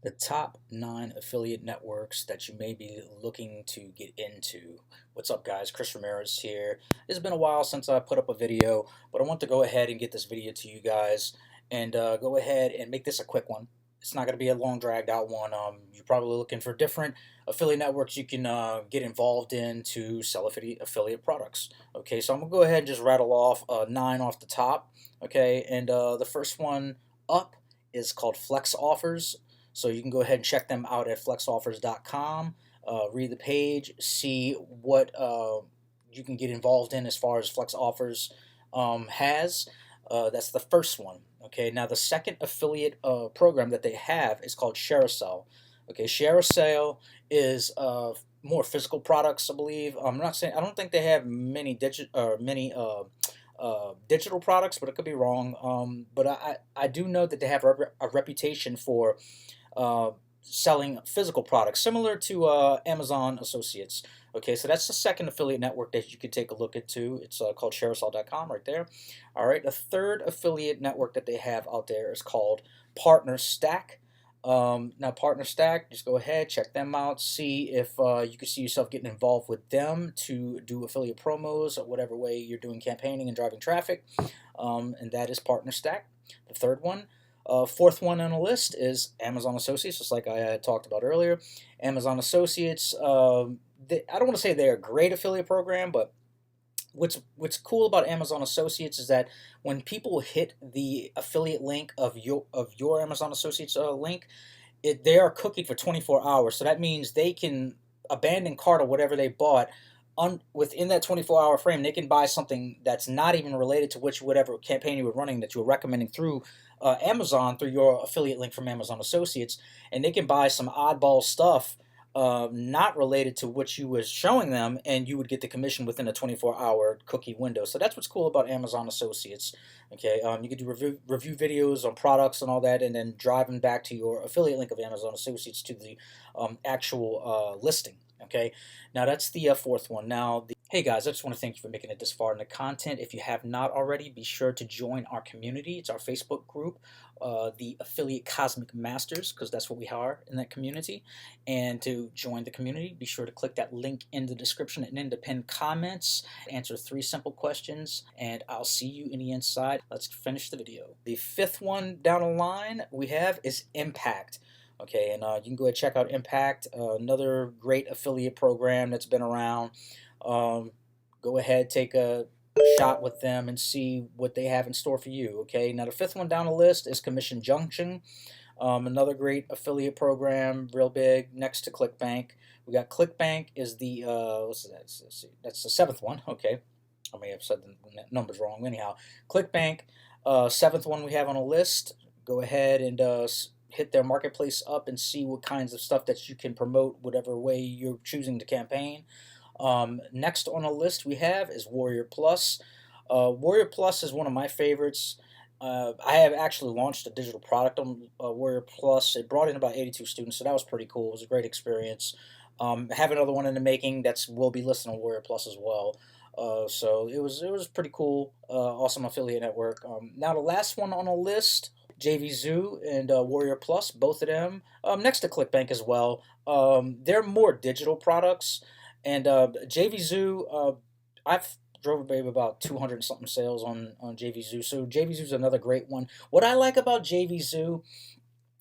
The top 9 affiliate networks that you may be looking to get into. What's up, guys? Chris Ramirez here. It's been a while since I put up a video, but I want to go ahead and get this video to you guys and go ahead and make this a quick one. It's not going to be a long, dragged out one. You're probably looking for different affiliate networks you can get involved in to sell affiliate products. Okay, so I'm going to go ahead and just rattle off 9 off the top. Okay, and the first one up is called Flex Offers. So you can go ahead and check them out at flexoffers.com. Read the page, see what you can get involved in as far as Flex Offers has. That's the first one. Okay, now the second affiliate program that they have is called ShareASale. Okay, ShareASale is more physical products, I believe. I'm not saying I don't think they have many digital products, but it could be wrong. But I do know that they have a reputation for selling physical products, similar to Amazon Associates. Okay, so that's the second affiliate network that you can take a look into. It's called ShareASale.com right there. All right, the third affiliate network that they have out there is called PartnerStack. Now, PartnerStack, just go ahead, check them out, see if you can see yourself getting involved with them to do affiliate promos or whatever way you're doing campaigning and driving traffic. And that is PartnerStack. The third one. Fourth one on the list is Amazon Associates, just like I talked about earlier. Amazon Associates, I don't want to say they're a great affiliate program, but what's cool about Amazon Associates is that when people hit the affiliate link of your Amazon Associates link, they are cooking for 24 hours. So that means they can abandon cart or whatever they bought within that 24-hour frame. They can buy something that's not even related to whatever campaign you were running that you were recommending through Amazon, through your affiliate link from Amazon Associates, and they can buy some oddball stuff not related to what you was showing them, and you would get the commission within a 24-hour cookie window. So that's what's cool about Amazon Associates. Okay, you can do review videos on products and all that, and then drive them back to your affiliate link of Amazon Associates to the actual listing. Okay, now that's the fourth one. Now, hey guys, I just want to thank you for making it this far in the content. If you have not already, be sure to join our community. It's our Facebook group, the Affiliate Cosmic Masters, because that's what we are in that community. And to join the community, be sure to click that link in the description and in the pinned comments. Answer 3 simple questions, and I'll see you in the inside. Let's finish the video. The fifth one down the line we have is Impact. Okay, and you can go ahead and check out Impact, another great affiliate program that's been around. Go ahead, take a shot with them and see what they have in store for you. Okay, now the fifth one down the list is Commission Junction, another great affiliate program, real big, next to ClickBank. We got ClickBank is the what's that? Let's see, that's the seventh one. Okay, I may have said the numbers wrong. Anyhow, ClickBank, seventh one we have on the list. Go ahead and hit their marketplace up and see what kinds of stuff that you can promote, whatever way you're choosing to campaign. Next on the list we have is Warrior Plus. Warrior Plus is one of my favorites. I have actually launched a digital product on Warrior Plus. It brought in about 82 students, so that was pretty cool. It was a great experience. I have another one in the making that's will be listed on Warrior Plus as well. So it was pretty cool. Awesome affiliate network. Now the last one on the list, Jvzoo and Warrior Plus, both of them, next to ClickBank as well. They're more digital products, and Jvzoo, I've drove about 200 something sales on Jvzoo. So Jvzoo is another great one. What I like about Jvzoo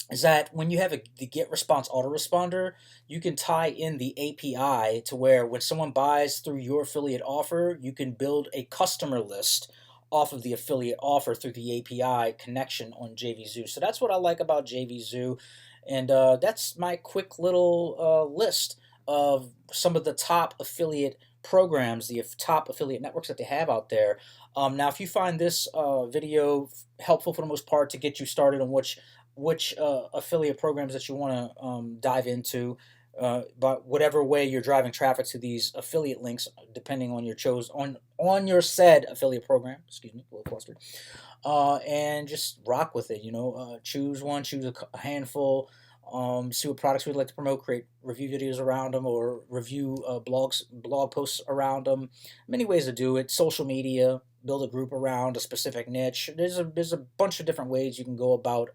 is that when you have the get response autoresponder, you can tie in the API to where when someone buys through your affiliate offer, you can build a customer list off of the affiliate offer through the API connection on Jvzoo. So that's what I like about Jvzoo, and that's my quick little list of some of the top affiliate programs, the top affiliate networks that they have out there. Now, if you find this video helpful for the most part to get you started on which affiliate programs that you want to dive into, but whatever way you're driving traffic to these affiliate links, depending on your on your said affiliate program. Excuse me, a little flustered. And just rock with it. Choose one, choose a handful. See what products we'd like to promote, create review videos around them, or review blog posts around them. Many ways to do it. Social media, build a group around a specific niche. There's a bunch of different ways you can go about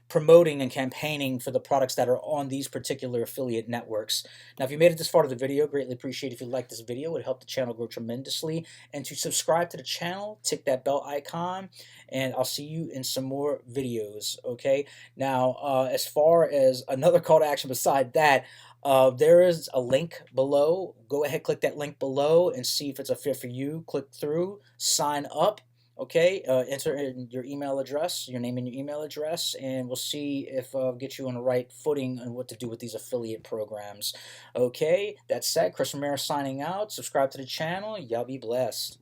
promoting and campaigning for the products that are on these particular affiliate networks. Now, if you made it this far to the video, greatly appreciate if you like this video. It would help the channel grow tremendously. And to subscribe to the channel, tick that bell icon, and I'll see you in some more videos, okay? Now, as far as another call to action beside that, there is a link below. Go ahead, click that link below and see if it's a fit for you. Click through, sign up. Okay, enter in your email address, your name and your email address, and we'll see if get you on the right footing on what to do with these affiliate programs. Okay, that said, Chris Ramirez signing out. Subscribe to the channel. Y'all be blessed.